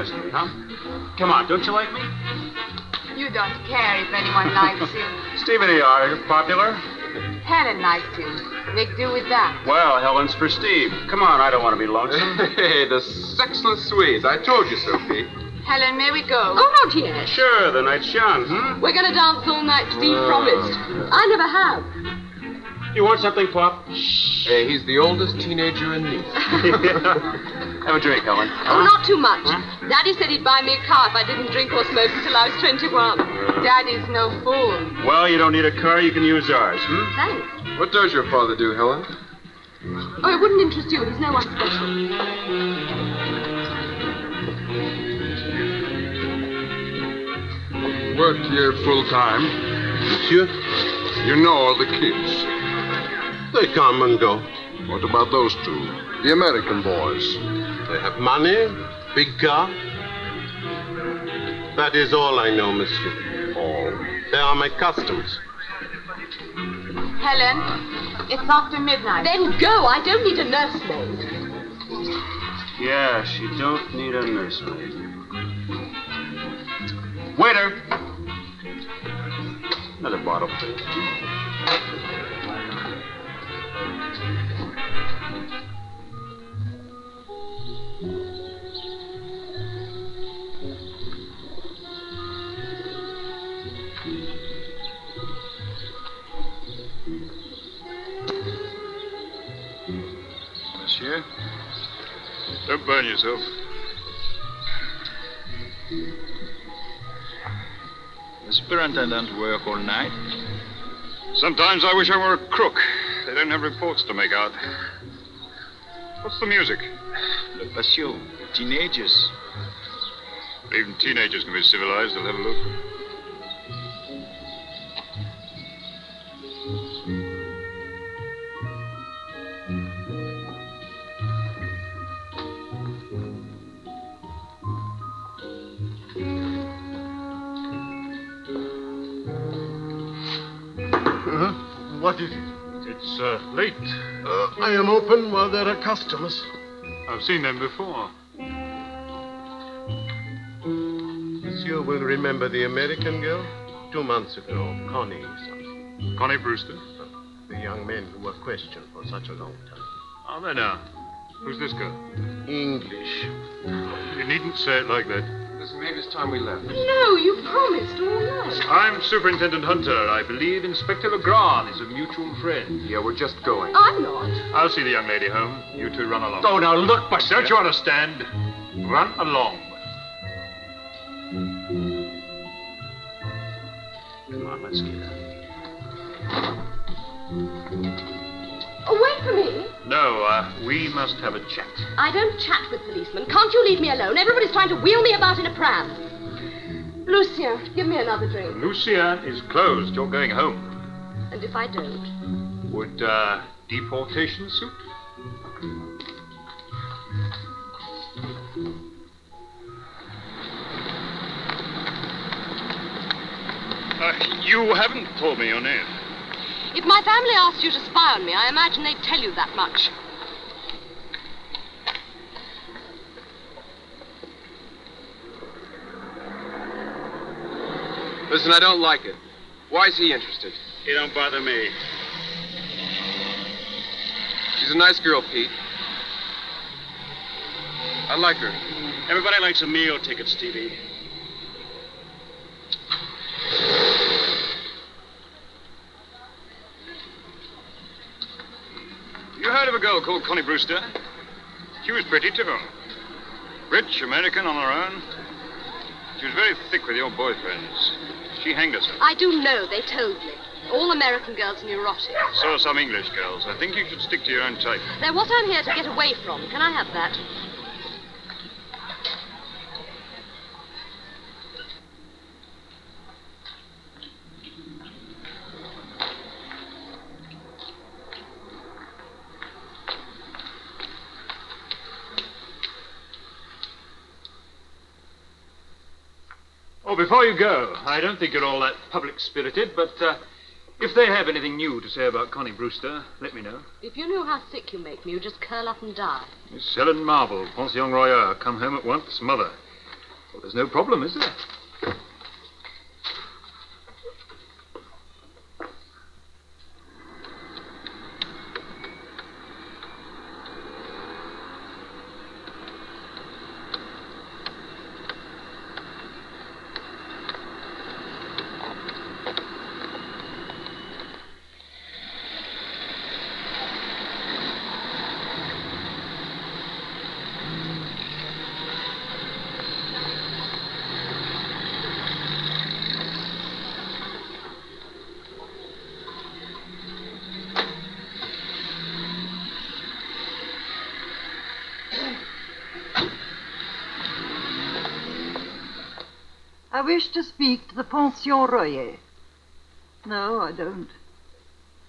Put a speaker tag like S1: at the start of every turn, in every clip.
S1: pleasantly, huh? Come on, don't you like me?
S2: You don't care if anyone likes you.
S1: Stevie, are you popular?
S2: Helen likes you. Make do with that.
S1: Well, Helen's for Steve. Come on, I don't want to be lonesome.
S3: Hey, the sexless Swedes. I told you so, Pete.
S2: Helen, may we go?
S4: Oh, not yet.
S1: Sure, the night's young, hmm?
S4: We're going to dance all night, Steve promised. I never have.
S1: You want something, Pop?
S3: Hey, he's the oldest teenager in Nice.
S1: Have a drink, Helen.
S4: Oh, not too much. Daddy said he'd buy me a car if I didn't drink or smoke until I was 21.
S2: Daddy's no fool.
S1: Well, you don't need a car. You can use ours,
S4: Thanks.
S3: What does your father do, Helen?
S4: Oh, it wouldn't interest you. He's no one special.
S5: Work here full time.
S6: Monsieur,
S5: You know all the kids.
S6: they come and go.
S5: What about those two? The American boys.
S6: They have money, big car. That is all I know, monsieur.
S5: All.
S6: They are my customers.
S2: Helen, it's after midnight.
S4: Then go. I don't need a nursemaid.
S1: Yes, you don't need a nursemaid. Waiter! Another bottle, please.
S5: Monsieur, don't burn yourself. The superintendent work all night. Sometimes I wish I were a crook. They don't have reports to make out. What's the music?
S7: Le patio. Teenagers.
S5: Even teenagers can be civilized. They'll have a look.
S6: What is it?
S5: It's late.
S6: I am open while there are customers.
S5: I've seen them before.
S6: Monsieur will remember the American girl? 2 months ago, Connie something.
S5: Connie Brewster.
S6: The young men who were questioned for such a long time.
S5: Are they now? Who's this girl?
S6: English.
S5: You needn't say it like that.
S3: Listen, maybe it's time we left.
S4: No, you promised all night.
S5: I'm Superintendent Hunter. I believe Inspector Legrand is a mutual friend.
S3: Yeah, we're just going.
S4: I'm not.
S5: I'll see the young lady home. You two run along.
S1: Oh, now look, Buster.
S5: Don't you understand? Run along.
S1: Come on, let's get out.
S4: Oh, wait for me.
S5: No, we must have a chat.
S4: I don't chat with policemen. Can't you leave me alone? Everybody's trying to wheel me about in a pram. Lucien, give me another drink.
S5: Lucia is closed. You're going home.
S4: And if I don't?
S5: Would deportation suit? You haven't told me your name.
S4: If my family asked you to spy on me, I imagine they'd tell you that much.
S3: Listen, I don't like it. Why is he interested?
S1: You don't bother me.
S3: She's a nice girl, Pete. I like her.
S1: Everybody likes a meal ticket, Stevie.
S5: You heard of a girl called Connie Brewster? She was pretty, too. Rich, American, on her own. She was very thick with your boyfriends. She hanged herself.
S4: I do know, they told me. All American girls are neurotic.
S5: So are some English girls. I think you should stick to your own type.
S4: They're what I'm here to get away from. Can I have that?
S5: Oh, before you go, I don't think you're all that public-spirited, but if they have anything new to say about Connie Brewster, let me know.
S4: If you knew how sick you make me, you'd just curl up and die.
S5: Miss Helen Marble, Pension Royale, come home at once, mother. Well, there's no problem, is there?
S8: I wish to speak to the Pension Royer. No, I don't.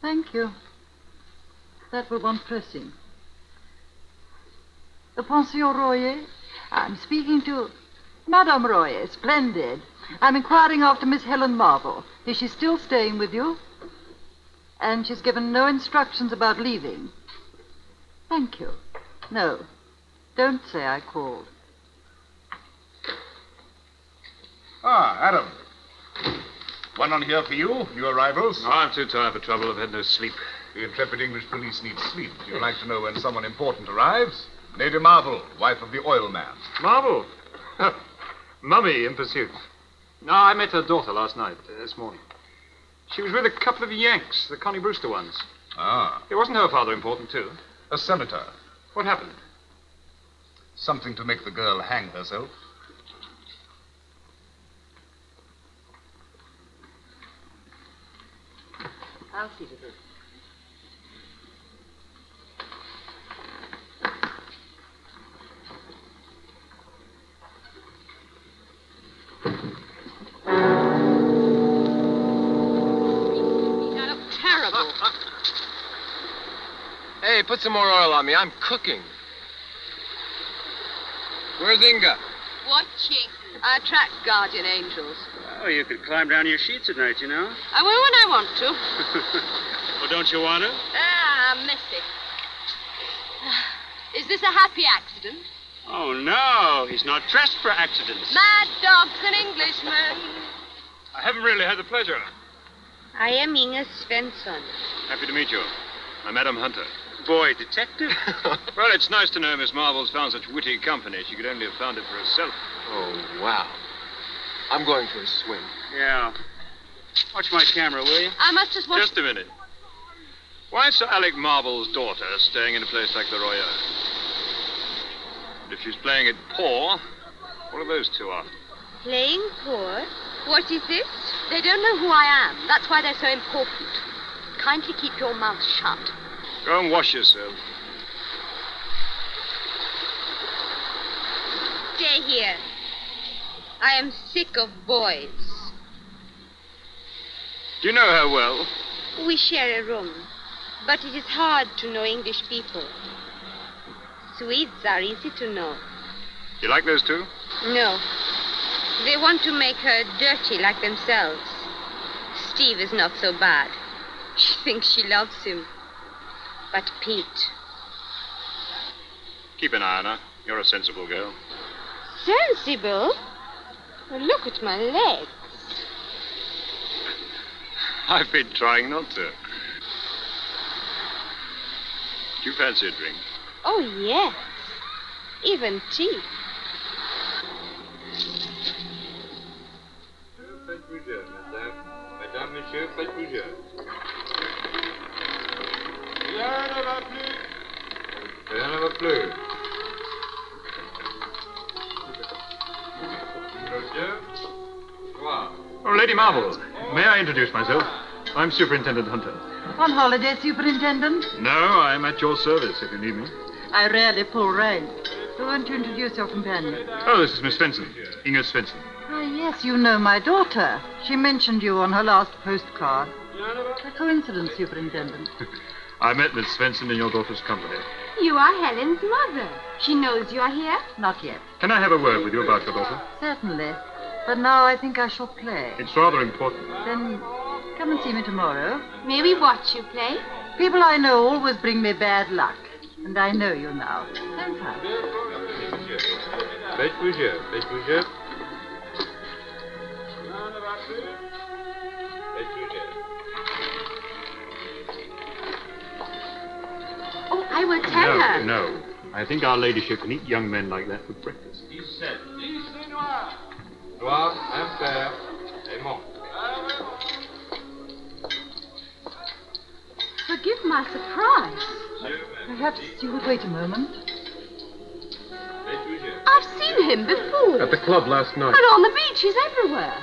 S8: Thank you. That will want pressing. The Pension Royer? I'm speaking to Madame Royer. Splendid. I'm inquiring after Miss Helen Marvel. Is she still staying with you? And she's given no instructions about leaving. Thank you. No, don't say I called.
S9: Ah, Adam. One on here for you, new arrivals.
S5: Oh, I'm too tired for trouble. I've had no sleep.
S9: The intrepid English police need sleep. Do you like to know when someone important arrives? Lady Marvel, wife of the oil man.
S5: Marvel? Mummy in pursuit. No, I met her daughter last night, this morning. She was with a couple of Yanks, the Connie Brewster ones.
S9: Ah.
S5: It wasn't her father important, too?
S9: A senator.
S5: What happened?
S9: Something to make the girl hang herself.
S8: I'll see to this.
S4: That looked terrible.
S3: Hey, put some more oil on me. I'm cooking. Where's Inga?
S2: Watching.
S4: I attract guardian angels.
S1: Oh, you could climb down your sheets at night, you know.
S4: I will when I want to.
S1: Well, don't you want to?
S4: Messy. Is this a happy accident?
S1: Oh, no. He's not dressed for accidents.
S4: Mad dog's an Englishman.
S5: I haven't really had the pleasure.
S2: I am Inga Svensson.
S5: Happy to meet you. I'm Adam Hunter.
S1: Boy, detective.
S5: Well, it's nice to know Miss Marvel's found such witty company. She could only have found it for herself.
S3: Oh, wow. I'm going for a swim.
S1: Yeah. Watch my camera, will you?
S4: I must just watch...
S5: Just a minute. Why is Sir Alec Marvel's daughter staying in a place like the Royal? And if she's playing it poor, what are those two after?
S2: Playing poor? What is this?
S4: They don't know who I am. That's why they're so important. Kindly keep your mouth shut.
S5: Go and wash yourself.
S2: Stay here. I am sick of boys.
S5: Do you know her well?
S2: We share a room, but it is hard to know English people. Swedes are easy to know.
S5: You like those two?
S2: No. They want to make her dirty like themselves. Steve is not so bad. She thinks she loves him. But Pete...
S5: Keep an eye on her. You're a sensible girl.
S2: Sensible? Well, look at my legs.
S5: I've been trying not to. Do you fancy a drink?
S2: Oh, yes. Even tea.
S5: Madame, monsieur, faites bouger. Rien ne va plus. Oh, Lady Marvel, may I introduce myself? I'm Superintendent Hunter.
S8: On holiday, Superintendent?
S5: No, I'm at your service if you need me.
S8: I rarely pull rank. So won't you introduce your companion?
S5: Oh, this is Miss Svensson, Inga Svensson.
S8: Ah, yes, you know my daughter. She mentioned you on her last postcard. A coincidence, Superintendent.
S5: I met Miss Svensson in your daughter's company.
S2: You are Helen's mother. She knows you are here?
S8: Not yet.
S5: Can I have a word with you about your daughter?
S8: Certainly. But now I think I shall play.
S5: It's rather important.
S8: Then come and see me tomorrow.
S2: May we watch you play?
S8: People I know always bring me bad luck. And I know you now. Don't hurry.
S5: Faites bouger, faites bouger.
S4: Oh, I will tell her.
S1: No. I think our ladyship can eat young men like that for breakfast.
S3: Noir, impair, et mort.
S4: Forgive my surprise.
S8: Perhaps you would wait a moment.
S4: I've seen him before.
S6: At the club last night.
S4: And on the beach, he's everywhere.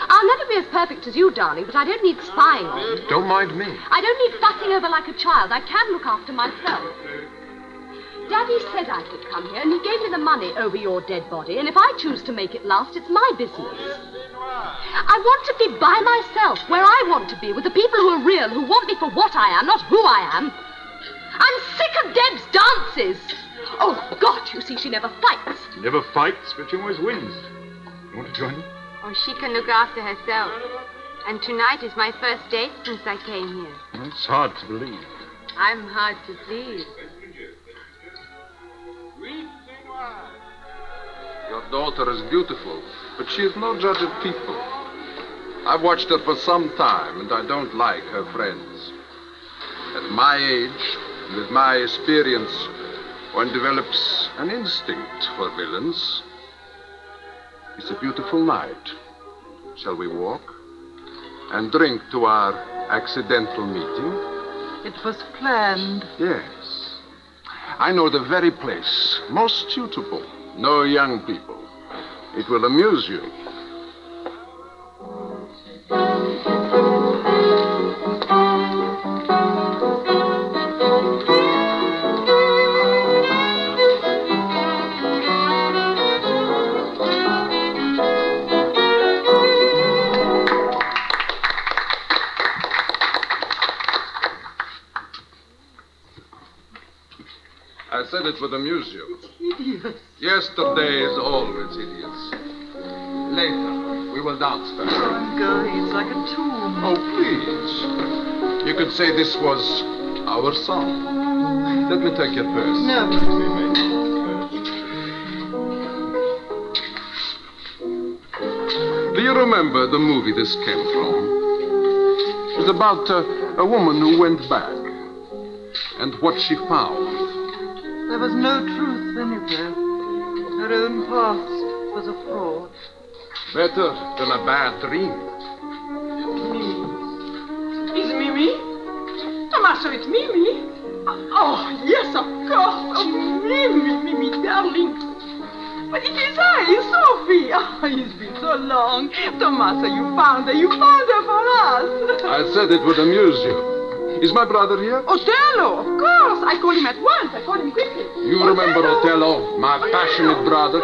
S4: I'll never be as perfect as you, darling, but I don't need spying on.
S6: Don't mind me.
S4: I don't need fussing over like a child. I can look after myself. Daddy said I could come here, and he gave me the money over your dead body, and if I choose to make it last, it's my business. I want to be by myself, where I want to be, with the people who are real, who want me for what I am, not who I am. I'm sick of Deb's dances. Oh, God, you see, she never fights.
S5: She never fights, but she always wins. You want to join me?
S2: Or she can look after herself. And tonight is my first date since I came here.
S5: Well, it's hard to believe.
S2: I'm hard to please.
S3: Your daughter is beautiful, but she is no judge of people. I've watched her for some time, and I don't like her friends. At my age, with my experience, one develops an instinct for villains. It's a beautiful night. Shall we walk and drink to our accidental meeting?
S8: It was planned.
S3: Yes. I know the very place, most suitable. No young people. It will amuse you. I said it would amuse you.
S8: Hideous.
S3: Yesterday is always hideous. Later, we will dance first.
S8: I'm going. It's like a tomb.
S3: Oh, please. You could say this was our song. Let me take your purse.
S8: No.
S3: Do you remember the movie this came from? It was about a woman who went back and what she found.
S8: There was no truth anywhere. Her own past was a fraud.
S3: Better than a bad dream.
S10: Is Mimi? Tommaso, it's Mimi. Oh, yes, of course. Oh, Mimi, darling. But it is I, Sophie. Oh, it's been so long. Tommaso, you found her for us.
S3: I said it would amuse you. Is my brother here?
S10: Othello, of course. I call him at once. I call him quickly.
S3: You remember Othello, my passionate brother?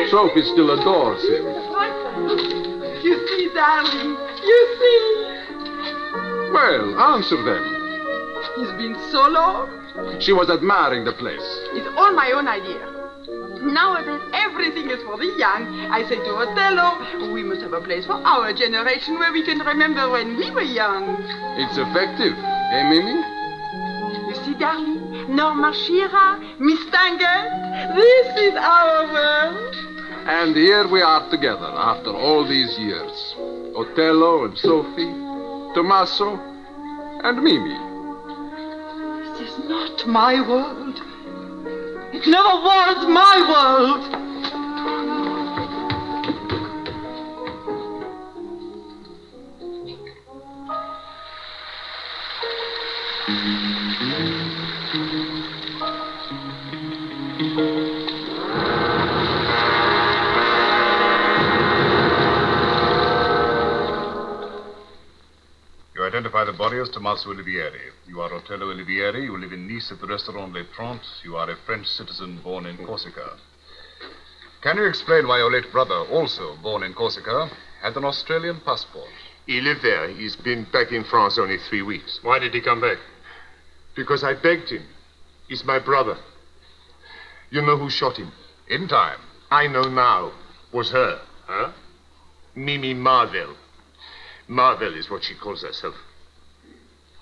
S3: Sophie still adores him.
S10: You see, darling. You see.
S3: Well, answer them.
S10: It's been so long.
S3: She was admiring the place.
S10: It's all my own idea. Nowadays, everything is for the young. I say to Othello, we must have a place for our generation where we can remember when we were young.
S3: It's effective, eh, Mimi?
S10: You see, darling, Norma Shearer, Miss Tangle, this is our world.
S3: And here we are together after all these years. Othello and Sophie, Tommaso and Mimi.
S8: This is not my world. It never was my world.
S9: You identify the body as Tommaso Olivieri. You are Otello Olivieri. You live in Nice at the Restaurant Les Trente. You are a French citizen born in Corsica. Can you explain why your late brother, also born in Corsica, had an Australian passport?
S6: He lived there. He's been back in France only 3 weeks.
S5: Why did he come back?
S6: Because I begged him. He's my brother. You know who shot him?
S9: In time.
S6: I know now. Was her.
S5: Huh?
S6: Mimi Marvel. Marvel is what she calls herself.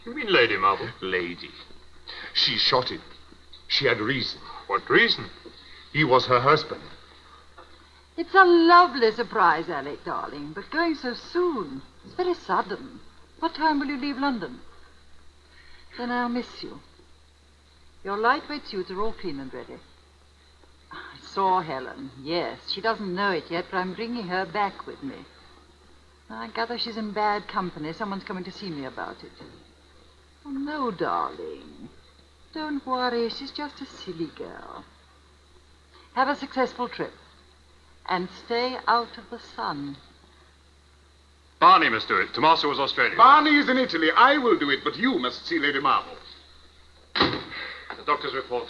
S5: You mean Lady Marvel?
S6: Lady. She shot him. She had reason.
S5: What reason?
S6: He was her husband.
S8: It's a lovely surprise, Alec, darling, but going so soon. It's very sudden. What time will you leave London? Then I'll miss you. Your lightweight suits are all clean and ready. I saw Helen, yes. She doesn't know it yet, but I'm bringing her back with me. I gather she's in bad company. Someone's coming to see me about it. Oh, no, darling. Don't worry. She's just a silly girl. Have a successful trip. And stay out of the sun.
S1: Barney must do it. Tommaso was Australian.
S9: Barney is in Italy. I will do it, but you must see Lady Marvel.
S1: The doctor's report.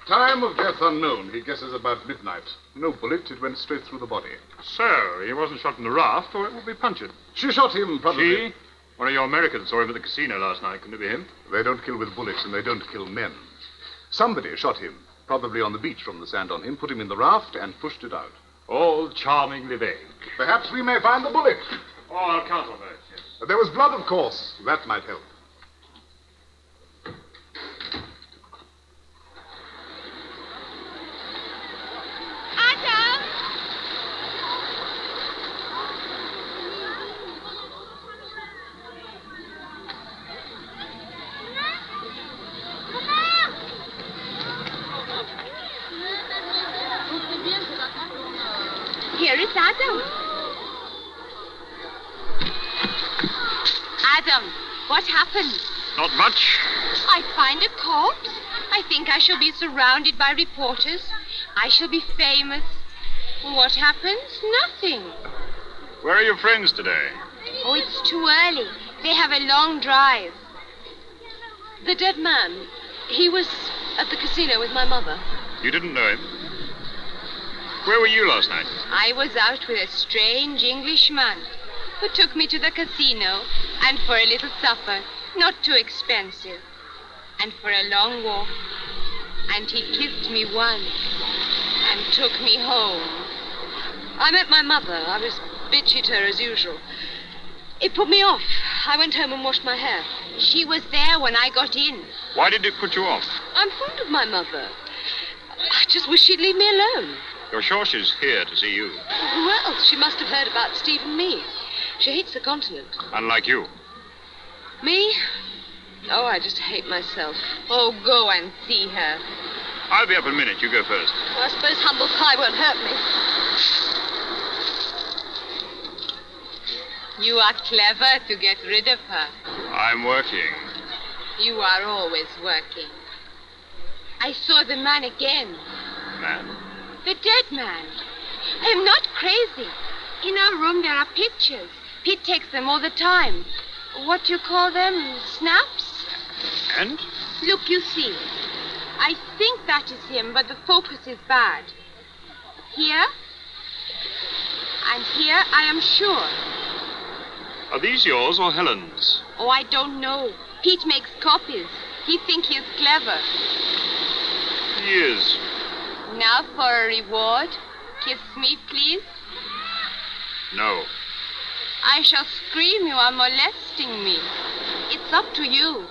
S9: Time of death unknown. He guesses about midnight. No bullet. It went straight through the body.
S1: So, he wasn't shot in the raft, or it would be punctured.
S9: She shot him, probably.
S1: She? One of your Americans saw him at the casino last night. Couldn't it be him?
S9: They don't kill with bullets, and they don't kill men. Somebody shot him, probably on the beach from the sand on him, put him in the raft, and pushed it out.
S1: All charmingly vague.
S9: Perhaps we may find the bullet.
S1: Oh, I'll count on that, yes.
S9: There was blood, of course. That might help.
S2: Adam! Here is Adam. Adam, what happened?
S5: Not much.
S2: I find a corpse. I think I shall be surrounded by reporters. I shall be famous. What happens? Nothing.
S5: Where are your friends today?
S2: Oh, it's too early. They have a long drive.
S4: The dead man, he was at the casino with my mother.
S5: You didn't know him? Where were you last night?
S2: I was out with a strange Englishman who took me to the casino and for a little supper, not too expensive, and for a long walk. And he kissed me once and took me home.
S4: I met my mother. I was bitchy to her as usual. It put me off. I went home and washed my hair.
S2: She was there when I got in.
S5: Why did it put you off?
S4: I'm fond of my mother. I just wish she'd leave me alone.
S5: You're sure she's here to see you?
S4: Who else? She must have heard about Steve and me. She hates the continent.
S5: Unlike you.
S4: Me? Oh, I just hate myself.
S2: Oh, go and see her.
S5: I'll be up in a minute. You go first.
S4: Well, I suppose humble pie won't hurt me.
S2: You are clever to get rid of her.
S5: I'm working.
S2: You are always working. I saw the man again.
S5: Man?
S2: The dead man. I'm not crazy. In our room there are pictures. Pete takes them all the time. What do you call them? Snaps?
S5: And?
S2: Look, you see. I think that is him, but the focus is bad. Here. And here, I am sure.
S5: Are these yours or Helen's?
S2: Oh, I don't know. Pete makes copies. He thinks he is clever.
S5: He is.
S2: Now for a reward. Kiss me, please.
S5: No.
S2: I shall scream you are molesting me. It's up to you.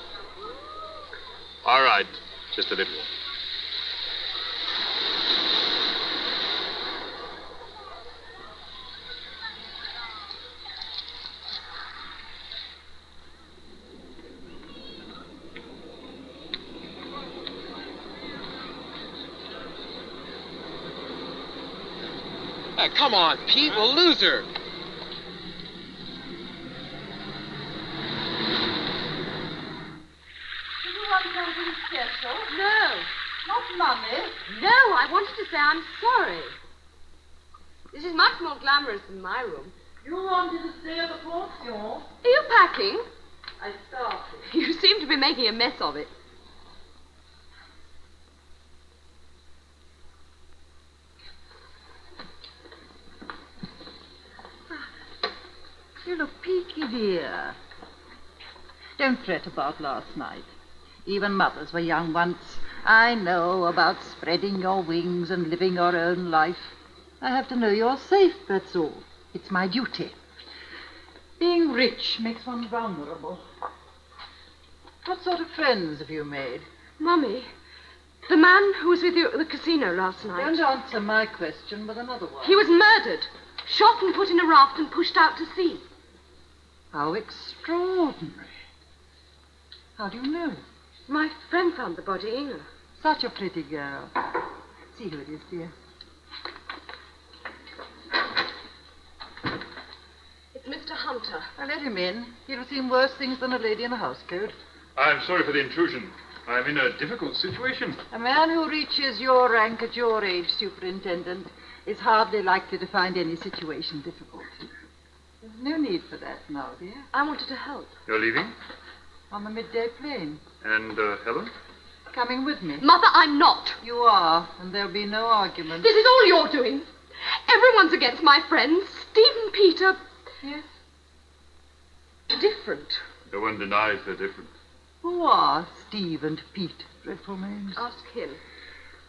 S5: All right. Just a little.
S11: Come on, Pete, we'll lose her.
S8: Did you want something special?
S4: No.
S8: Not Mummy.
S4: No, I wanted to say I'm sorry. This is much more glamorous than my room.
S8: You wanted to stay at the pension?
S4: Are you packing?
S8: I started.
S4: You seem to be making a mess of it.
S8: You look peaky, dear. Don't fret about last night. Even mothers were young once. I know about spreading your wings and living your own life. I have to know you're safe, that's all. It's my duty. Being rich makes one vulnerable. What sort of friends have you made?
S4: Mummy, The man who was with you at the casino last night.
S8: Don't answer my question with another one.
S4: He was murdered. Shot and put in a raft and pushed out to sea.
S8: How extraordinary. How do you know?
S4: My friend found the body, Inga.
S8: Such a pretty girl. See who it is, dear.
S4: It's Mr. Hunter.
S8: Now let him in. He'll have seen worse things than a lady in a house coat.
S1: I'm sorry for the intrusion. I'm in a difficult situation.
S8: A man who reaches your rank at your age, Superintendent, is hardly likely to find any situation difficult. There's no need for that now, dear.
S4: I wanted to help.
S1: You're leaving?
S8: On the midday plane.
S1: And Helen?
S8: Coming with me.
S4: Mother, I'm not.
S8: You are, and there'll be no argument.
S4: This is all you're doing. Everyone's against my friends. Steve and Peter.
S8: Yes?
S4: Different.
S1: No one denies they're different.
S8: Who are Steve and Pete? Dreadful names.
S4: Ask him.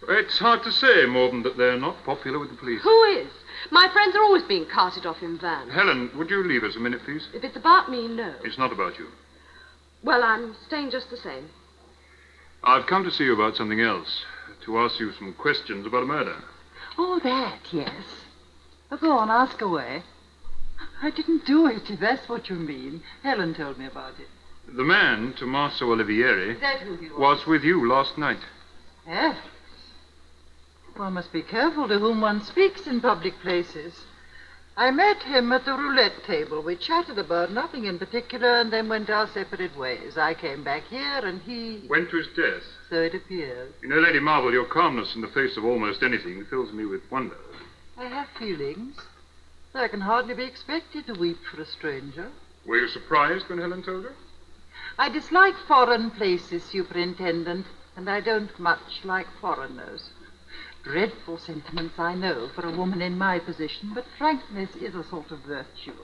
S1: It's hard to say more than that they're not popular with the police.
S4: Who is? My friends are always being carted off in vans.
S1: Helen, would you leave us a minute, please?
S4: If it's about me, no.
S1: It's not about you.
S4: Well, I'm staying just the same.
S1: I've come to see you about something else. To ask you some questions about a murder.
S8: Oh, that, yes. Oh, go on, ask away. I didn't do it, if that's what you mean. Helen told me about it.
S1: The man, Tommaso Olivieri,
S8: Is that who he was?
S1: was with you last night.
S8: Yes. One must be careful to whom one speaks in public places. I met him at the roulette table. We chatted about nothing in particular and then went our separate ways. I came back here and he...
S1: Went to his death.
S8: So it appears.
S1: You know, Lady Marvel, your calmness in the face of almost anything fills me with wonder.
S8: I have feelings. I can hardly be expected to weep for a stranger.
S1: Were you surprised when Helen told you?
S8: I dislike foreign places, Superintendent, and I don't much like foreigners. Dreadful sentiments, I know, for a woman in my position, but frankness is a sort of virtue.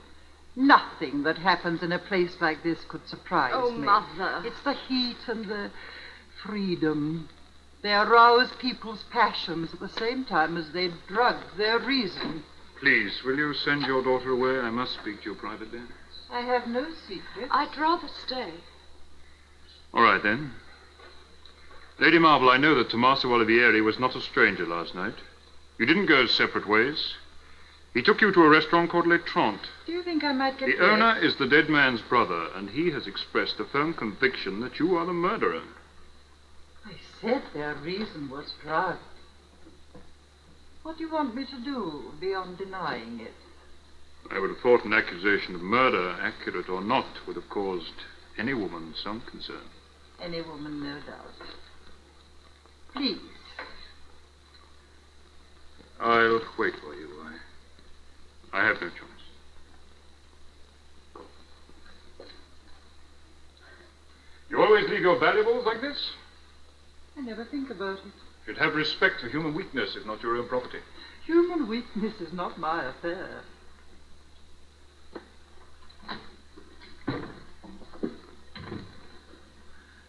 S8: Nothing that happens in a place like this could surprise me.
S4: Oh, Mother.
S8: It's the heat and the freedom. They arouse people's passions at the same time as they drug their reason.
S1: Please, will you send your daughter away? I must speak to you privately.
S8: I have no secret.
S4: I'd rather stay.
S1: All right, then. Lady Marvel, I know that Tommaso Olivieri was not a stranger last night. You didn't go separate ways. He took you to a restaurant called Les Trente.
S8: Do you think I might get
S1: The owner is the dead man's brother, and he has expressed a firm conviction that you are the murderer.
S8: I said their reason was drug. What do you want me to do beyond denying it?
S1: I would have thought an accusation of murder, accurate or not, would have caused any woman some concern.
S8: Any woman, no doubt. Please.
S1: I'll wait for you. I have no choice. You always leave your valuables like this?
S8: I never think about it.
S1: You should have respect for human weakness, if not your own property.
S8: Human weakness is not my affair.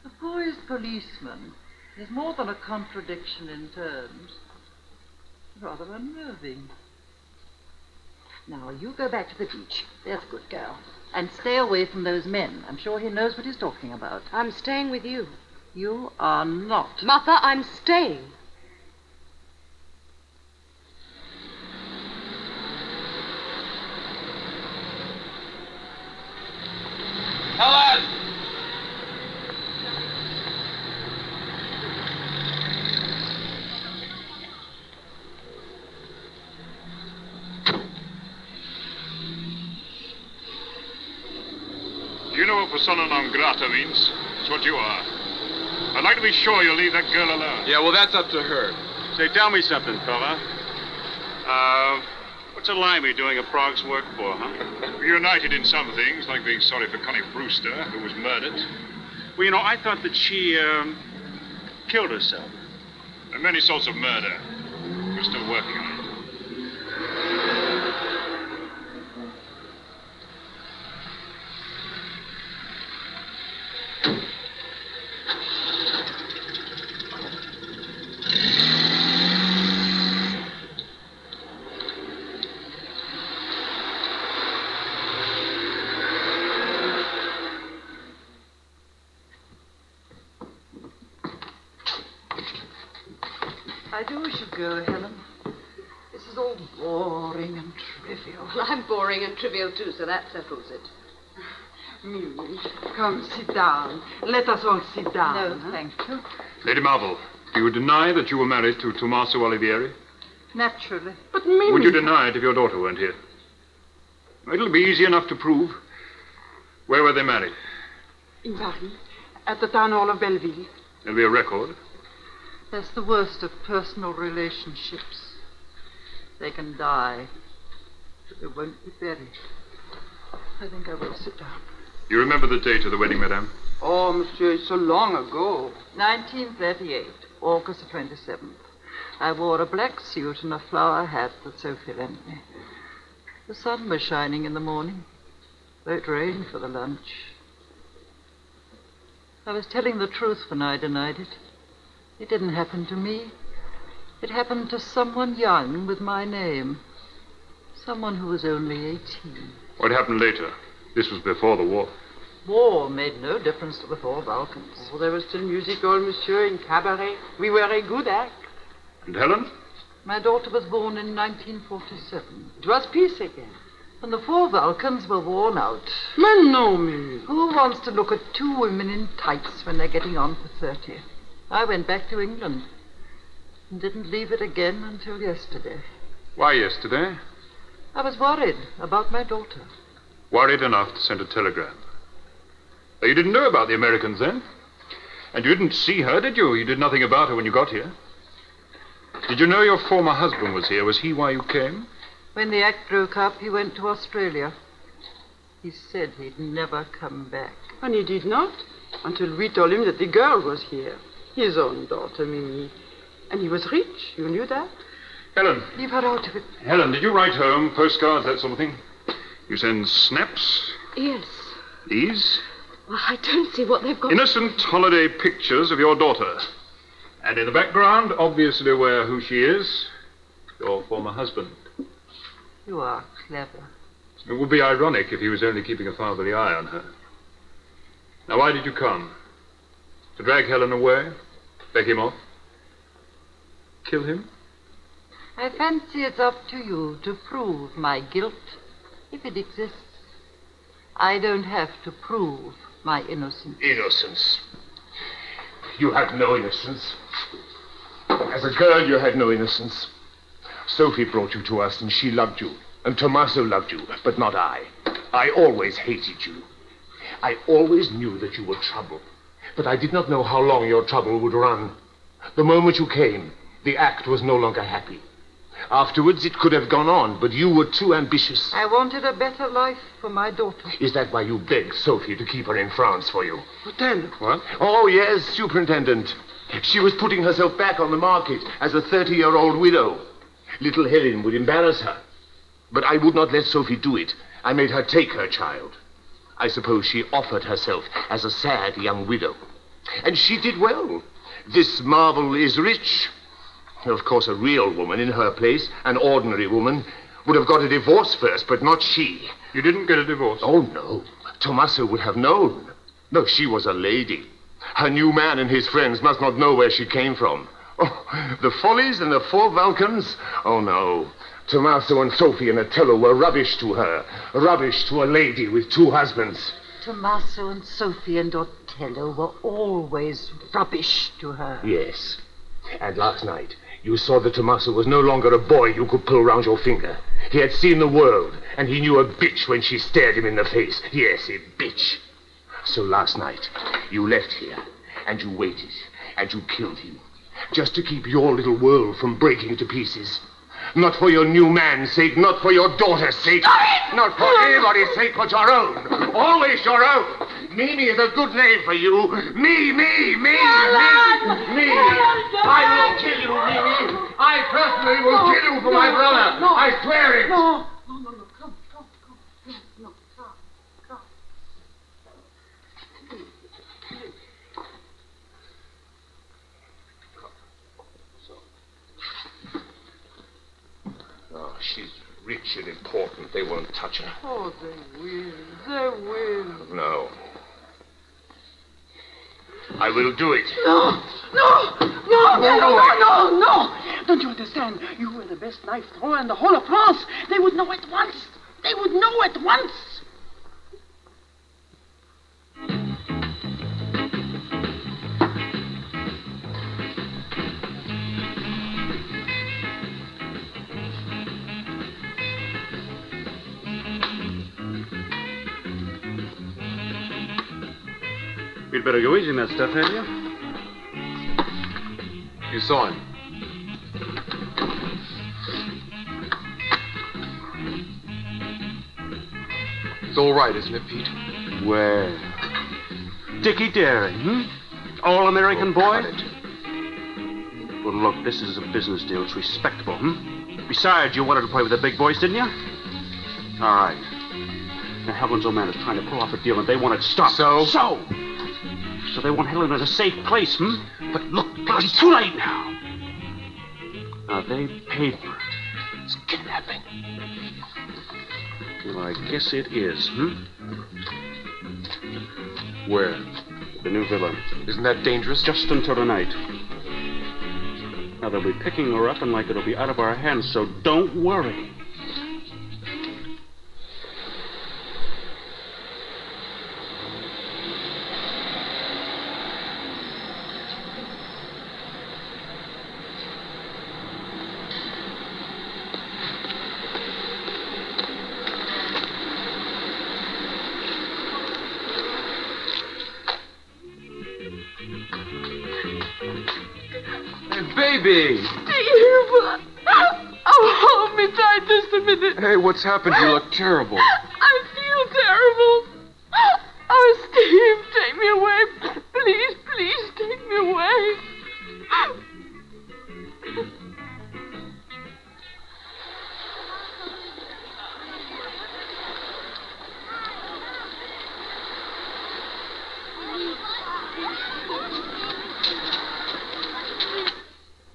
S8: The poised policeman is more than a contradiction in terms. Rather unnerving. Now, you go back to the beach. There's a good girl. And stay away from those men. I'm sure he knows what he's talking about.
S4: I'm staying with you.
S8: You are not.
S4: Mother, I'm staying.
S3: Helen!
S5: Do you know what persona non grata means? It's what you are. I'd like to be sure you'll leave that girl alone.
S3: Yeah, well, that's up to her.
S7: Say, tell me something, fella. What's a limey doing a prog's work for, huh?
S5: We're united in some things, like being sorry for Connie Brewster, who was murdered.
S7: Well, you know, I thought that she, killed herself.
S5: There are many sorts of murder. We're still working on it.
S8: I do wish you'd go, Helen. This is all boring and trivial.
S4: Well, I'm boring and trivial too, so that settles it.
S10: Mimi, come, sit down. Let us all sit down.
S8: No, thank you.
S1: Lady Marvel, do you deny that you were married to Tommaso Olivieri?
S8: Naturally.
S10: But Mimi...
S1: Would you deny it if your daughter weren't here? It'll be easy enough to prove. Where were they married?
S10: In Paris, at the town hall of Belleville.
S1: There'll be a record.
S8: That's the worst of personal relationships. They can die, but they won't be buried. I think I will sit down.
S1: You remember the date of the wedding, madame?
S10: Oh, monsieur, it's so long ago.
S8: 1938, August the 27th. I wore a black suit and a flower hat that Sophie lent me. The sun was shining in the morning, though it rained for the lunch. I was telling the truth when I denied it. It didn't happen to me. It happened to someone young with my name. Someone who was only 18.
S1: What happened later? This was before the war.
S8: War made no difference to the four Balkans.
S10: Oh, there was still music hall, monsieur, in cabaret. We were a good act.
S1: And Helen?
S8: My daughter was born in 1947.
S10: It was peace again.
S8: And the four Balkans were worn out.
S10: Mais no, Mimi.
S8: Who wants to look at two women in tights when they're getting on for 30? I went back to England and didn't leave it again until yesterday.
S1: Why yesterday?
S8: I was worried about my daughter.
S1: Worried enough to send a telegram. You didn't know about the Americans then? And you didn't see her, did you? You did nothing about her when you got here. Did you know your former husband was here? Was he why you came?
S8: When the act broke up, he went to Australia. He said he'd never come back.
S10: And he did not, until we told him that the girl was here. His own daughter, Mimi. And he was rich. You knew that?
S1: Helen.
S8: Leave her out of it.
S1: Helen, did you write home, postcards, that sort of thing? You send snaps?
S4: Yes.
S1: These?
S4: Well, I don't see what they've got...
S1: Innocent holiday pictures of your daughter. And in the background, obviously aware who she is, your former husband.
S8: You are clever.
S1: It would be ironic if he was only keeping a fatherly eye on her. Now, why did you come? To drag Helen away? Beg him off? Kill him?
S8: I fancy it's up to you to prove my guilt, if it exists. I don't have to prove my innocence.
S11: Innocence? You had no innocence. As a girl, you had no innocence. Sophie brought you to us, and she loved you. And Tommaso loved you, but not I. I always hated you. I always knew that you were trouble. But I did not know how long your trouble would run. The moment you came, the act was no longer happy. Afterwards, it could have gone on, but you were too ambitious.
S8: I wanted a better life for my daughter.
S11: Is that why you begged Sophie to keep her in France for you?
S10: But then...
S1: What?
S11: Oh, yes, Superintendent. She was putting herself back on the market as a 30-year-old widow. Little Helen would embarrass her. But I would not let Sophie do it. I made her take her child. I suppose she offered herself as a sad young widow. And she did well. This Marvel is rich. Of course, a real woman in her place, an ordinary woman, would have got a divorce first, but not she.
S1: You didn't get a divorce?
S11: Oh, no. Tommaso would have known. No, she was a lady. Her new man and his friends must not know where she came from. Oh, the Follies and the four Vulcans? Oh, no. Tommaso and Sophie and Otello were rubbish to her. Rubbish to a lady with two husbands.
S8: Tommaso and Sophie and Otello were always rubbish to her.
S11: Yes. And last night, you saw that Tommaso was no longer a boy you could pull round your finger. He had seen the world, and he knew a bitch when she stared him in the face. Yes, a bitch. So last night, you left here, and you waited, and you killed him, just to keep your little world from breaking to pieces. Not for your new man's sake, not for your daughter's sake. Not for anybody's sake but your own. Always your own. Mimi is a good name for you. Me. I will kill you, Mimi. I personally will kill you for my brother.
S10: No.
S11: I swear it.
S10: No. Come. No, come.
S11: Oh, she's rich and important. They won't touch her.
S10: Oh, they will.
S11: No. I will do it.
S10: No! No! No! No! No! No! No! Don't you understand? You were the best knife thrower in the whole of France. They would know at once. They would know at once.
S7: You'd better go easy on that stuff, hadn't you?
S3: You saw him. It's all right, isn't it, Pete?
S7: Well, Dickie Daring, All-American boy?
S3: Cut it.
S7: Well, look, this is a business deal. It's respectable, Besides, you wanted to play with the big boys, didn't you? All right. Now, Helen's old man is trying to pull off a deal, and they want it stopped.
S3: So?
S7: So they want Helen in a safe place, But look, it's too late now. Now, they paid for it.
S3: It's kidnapping.
S7: Well, I guess it is,
S3: Where?
S7: The new villa.
S3: Isn't that dangerous?
S7: Just until tonight. Now, they'll be picking her up, and like it'll be out of our hands, so don't worry.
S3: Baby!
S10: Steve! Oh, hold me tight just a minute.
S3: Hey, what's happened? You look terrible.
S10: I feel terrible. Oh, Steve, take me away. Please, please, take me away.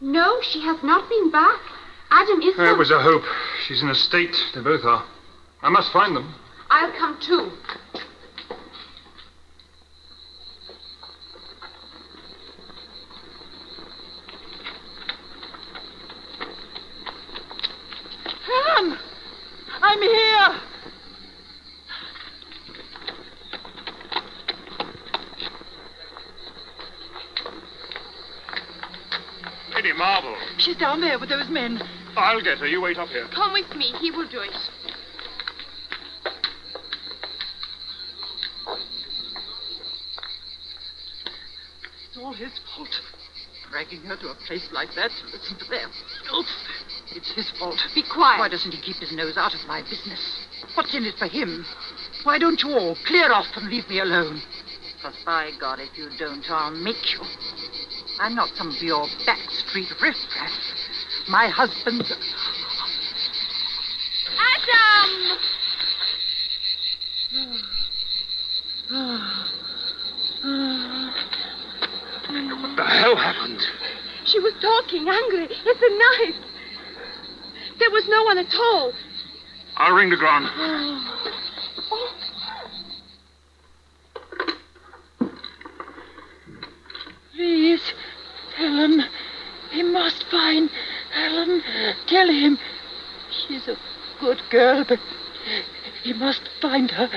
S2: No, she has not been back. Adam is...
S1: There was a hope. She's in a state. They both are. I must find them.
S2: I'll come too.
S10: Helen! I'm here!
S1: Lady Marble.
S10: She's down there with those men.
S1: I'll get her. You wait up here.
S2: Come with me. He will do it.
S10: It's all his fault. Dragging her to a place like that to listen to their filth. It's his fault.
S2: Be quiet.
S10: Why doesn't he keep his nose out of my business? What's in it for him? Why don't you all clear off and leave me alone? Because, by God, if you don't, I'll make you. I'm not some of your backstreet riffraff. My husband's...
S2: Adam!
S11: What the hell happened?
S2: She was talking, angry. It's a knife. There was no one at all.
S1: I'll ring the Grand.
S10: Please, Helen. He must find Helen. Tell him. She's a good girl, but he must find her.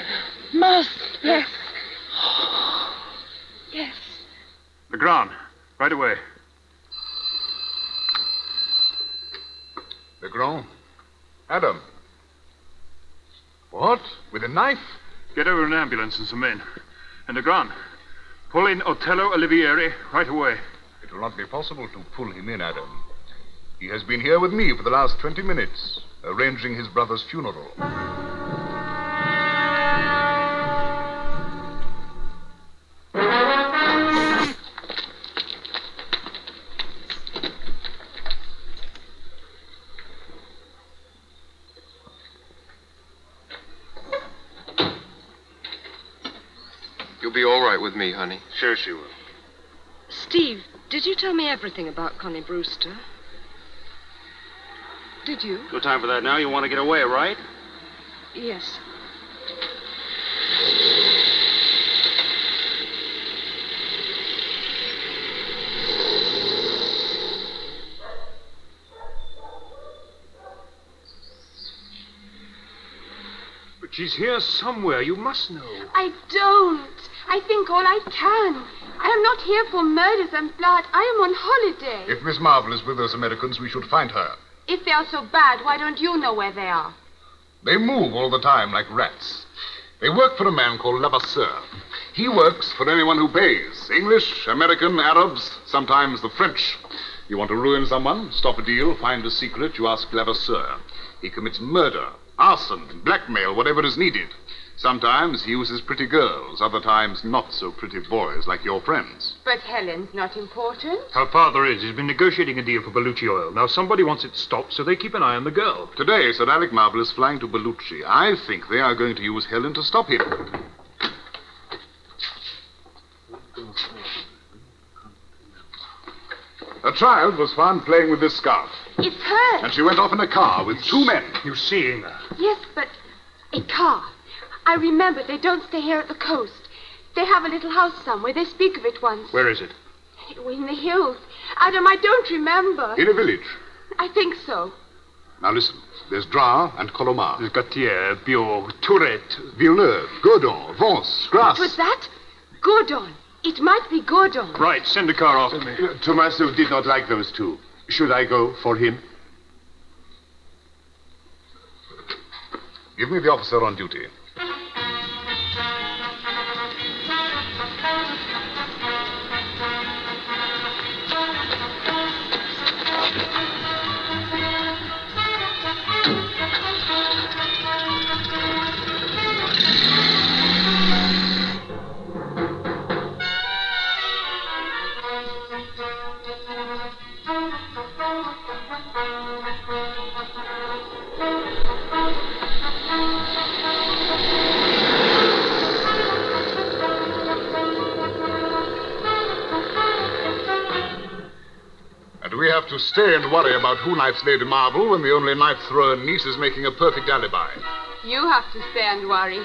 S10: Must.
S2: Yes. Yes.
S1: The Grand. Right away.
S9: Le Grand? Adam. What? With a knife?
S1: Get over an ambulance and some men. And the Grand. Pull in Otello Olivieri right away.
S9: It will not be possible to pull him in, Adam. He has been here with me for the last 20 minutes, arranging his brother's funeral.
S3: You'll be all right with me, honey.
S11: Sure she will.
S4: Steve, did you tell me everything about Connie Brewster? Did you?
S7: No time for that now. You want to get away, right?
S4: Yes.
S12: She's here somewhere. You must know.
S2: I don't. I think all I can. I am not here for murders and blood. I am on holiday.
S9: If Miss Marvel is with those Americans, we should find her.
S2: If they are so bad, why don't you know where they are?
S9: They move all the time like rats. They work for a man called Levasseur. He works for anyone who pays. English, American, Arabs, sometimes the French. You want to ruin someone, stop a deal, find a secret, you ask Levasseur. He commits murder, arson, blackmail, whatever is needed. Sometimes he uses pretty girls, other times not so pretty boys like your friends.
S2: But Helen's not important.
S12: Her father is. He's been negotiating a deal for Bellucci oil. Now somebody wants it stopped, so they keep an eye on the girl.
S9: Today, Sir Alec Marvel is flying to Bellucci. I think they are going to use Helen to stop him. A child was found playing with this scarf.
S2: It's her.
S9: And she went off in a car with two men.
S12: You've seen her.
S2: Yes, but a car. I remember they don't stay here at the coast. They have a little house somewhere. They speak of it once.
S12: Where is it?
S2: In the hills. Adam, I don't remember.
S9: In a village.
S2: I think so.
S9: Now listen. There's Dra and Colomar.
S12: There's Gatier, Biot, Tourette.
S9: Villeneuve, Godon, Vence, Grasse.
S2: What was that? Gordon. It might be Gordon.
S12: Right, send a car off.
S11: Tommaso did not like those two. Should I go for him?
S9: Give me the officer on duty. We have to stay and worry about who knifes Lady Marvel when the only knife thrower niece is making a perfect alibi.
S2: You have to stay and worry.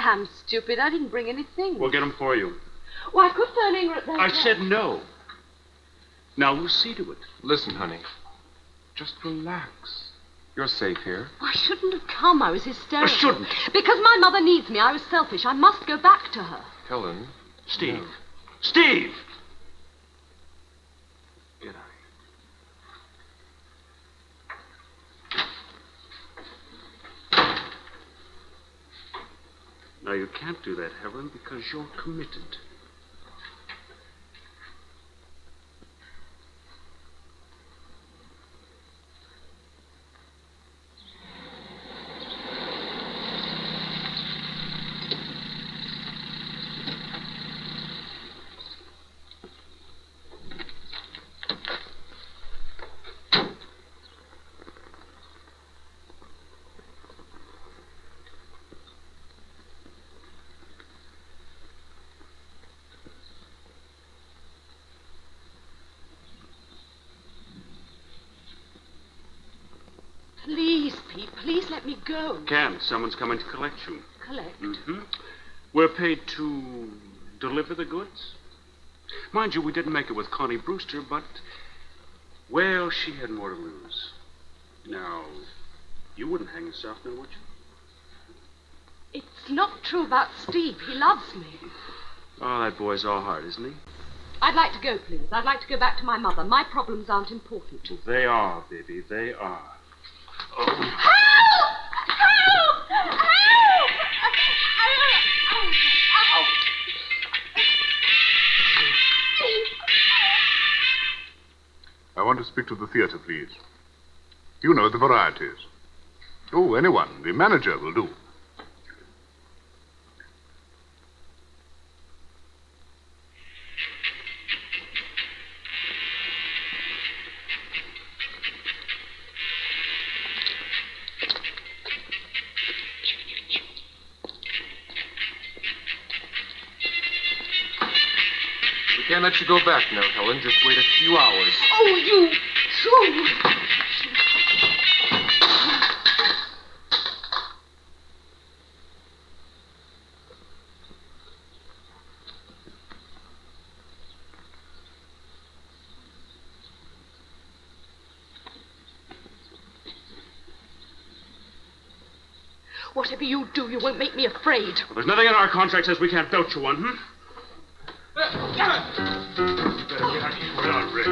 S4: I'm stupid. I didn't bring anything.
S7: We'll get them for you.
S4: Why, I could phone Ingrid there.
S7: I said no. Now we'll see to it.
S13: Listen, honey. Just relax. You're safe here.
S4: I shouldn't have come. I was hysterical.
S7: You shouldn't.
S4: Because my mother needs me. I was selfish. I must go back to her.
S13: Helen.
S7: Steve.
S13: No.
S7: Steve!
S13: Get out.
S7: Now, you can't do that, Helen, because you're committed.
S4: Please, Pete, please let me go.
S7: Can't. Someone's coming to collect you.
S4: Collect?
S7: Mm-hmm. We're paid to deliver the goods. Mind you, we didn't make it with Connie Brewster, but, well, she had more to lose. Now, you wouldn't hang yourself, then, would you?
S4: It's not true about Steve. He loves me.
S7: Oh, that boy's all heart, isn't he?
S4: I'd like to go, please. I'd like to go back to my mother. My problems aren't important.
S7: They are, baby, they are. Oh.
S10: Help! Help! Help!
S9: I want to speak to the theater, please. You know the varieties. Oh, anyone. The manager will do.
S13: We can't let you go back now, Helen. Just wait a few hours.
S10: Oh, you fool!
S4: Whatever you do, you won't make me afraid.
S7: Well, there's nothing in our contract says we can't belch you one, hmm?
S12: You better get out of here without Red.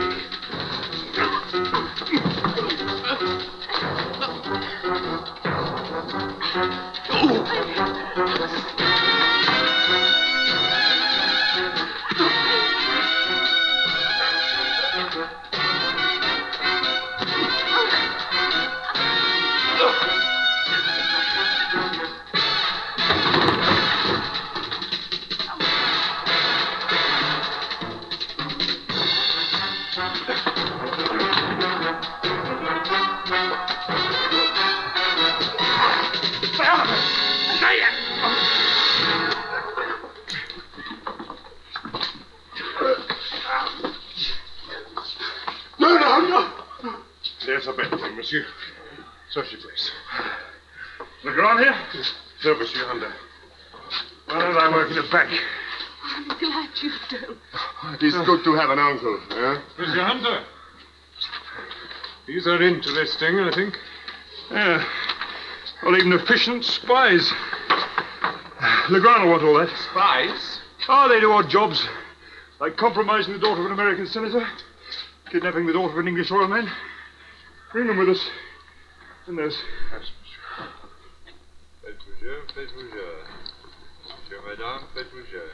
S9: There's a bedroom, monsieur. Social place.
S12: Legrand here?
S9: No, monsieur, under.
S12: Why don't I work in a bank?
S4: I'm glad you don't.
S9: It is good to have an uncle, eh?
S12: Monsieur Hunter. These are interesting, I think. Yeah. Well, even efficient spies. Legrand will want all that.
S13: Spies?
S12: Oh, they do odd jobs. Like compromising the daughter of an American senator, kidnapping the daughter of an English oil man. Bring them with us. And there's...
S3: Faites rougeur, faites rougeur. Monsieur, madame, faites rougeur.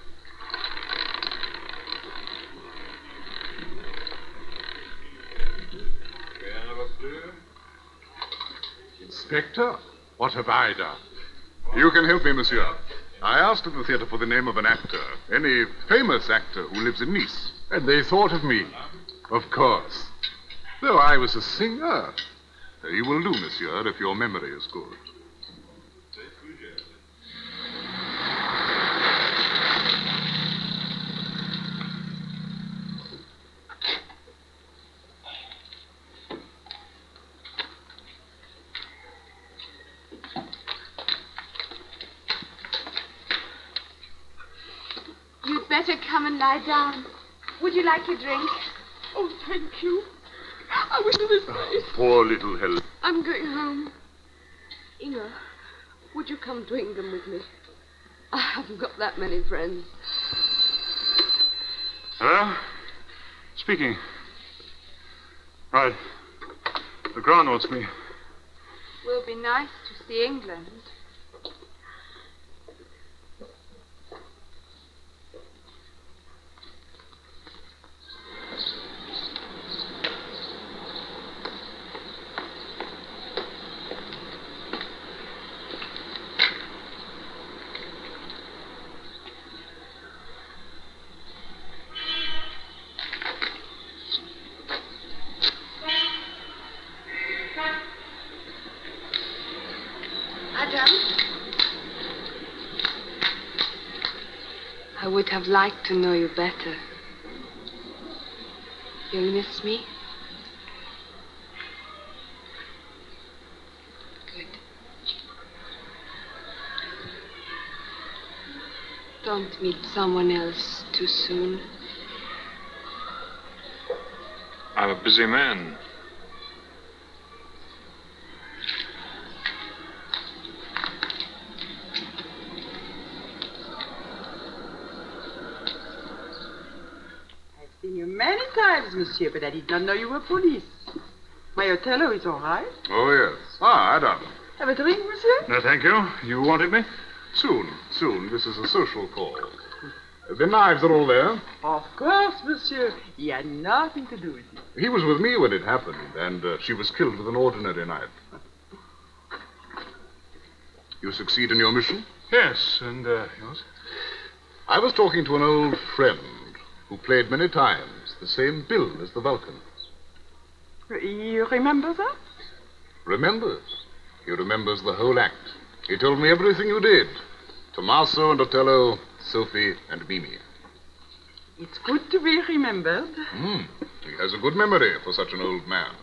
S3: Rien ne va plus?
S9: Inspector, what have I done? You can help me, monsieur. I asked at the theater for the name of an actor, any famous actor who lives in Nice, and they thought of me. Of course. Though I was a singer. You will do, monsieur, if your memory is good.
S2: You'd better come and lie down. Would you like a drink?
S10: Oh, thank you. I was in this place.
S9: Poor little Helen.
S4: I'm going home. Inga, would you come to England with me? I haven't got that many friends.
S12: Hello? Speaking. Right. Legrand wants me.
S2: Will be nice to see England. I would have liked to know you better. You'll miss me? Good. Don't meet someone else too soon.
S5: I'm a busy man.
S10: times, monsieur, but I did not know you were police. My Othello is all right.
S9: Oh, yes. Ah, Adam.
S10: Have a drink, monsieur?
S1: No, thank you. You wanted me?
S9: Soon, soon. This is a social call. The knives are all there.
S10: Of course, monsieur. He had nothing to do with it.
S9: He was with me when it happened, and she was killed with an ordinary knife. You succeed in your mission?
S1: Yes, and yours?
S9: I was talking to an old friend who played many times the same bill as the Vulcans.
S10: You remember that?
S9: Remembers. He remembers the whole act. He told me everything you did. Tommaso and Otello, Sophie and Mimi.
S10: It's good to be remembered.
S9: He has a good memory for such an old man.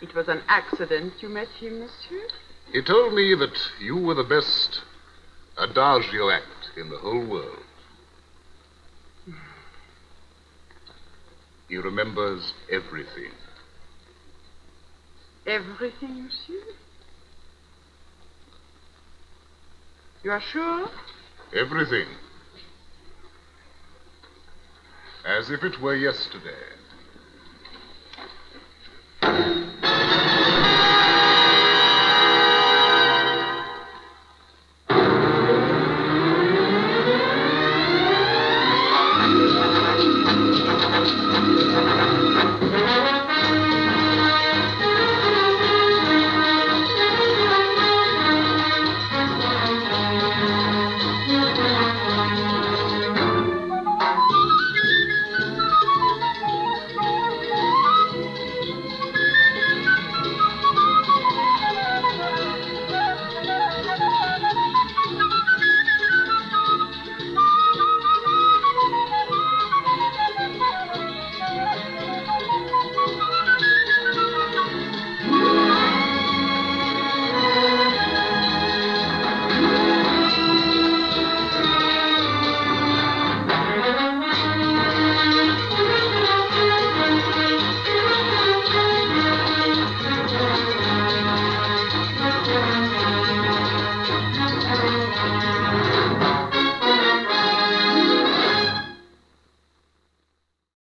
S10: It was an accident you met him, monsieur?
S9: He told me that you were the best adagio act in the whole world. He remembers everything.
S10: Everything, monsieur? You are sure?
S9: Everything. As if it were yesterday.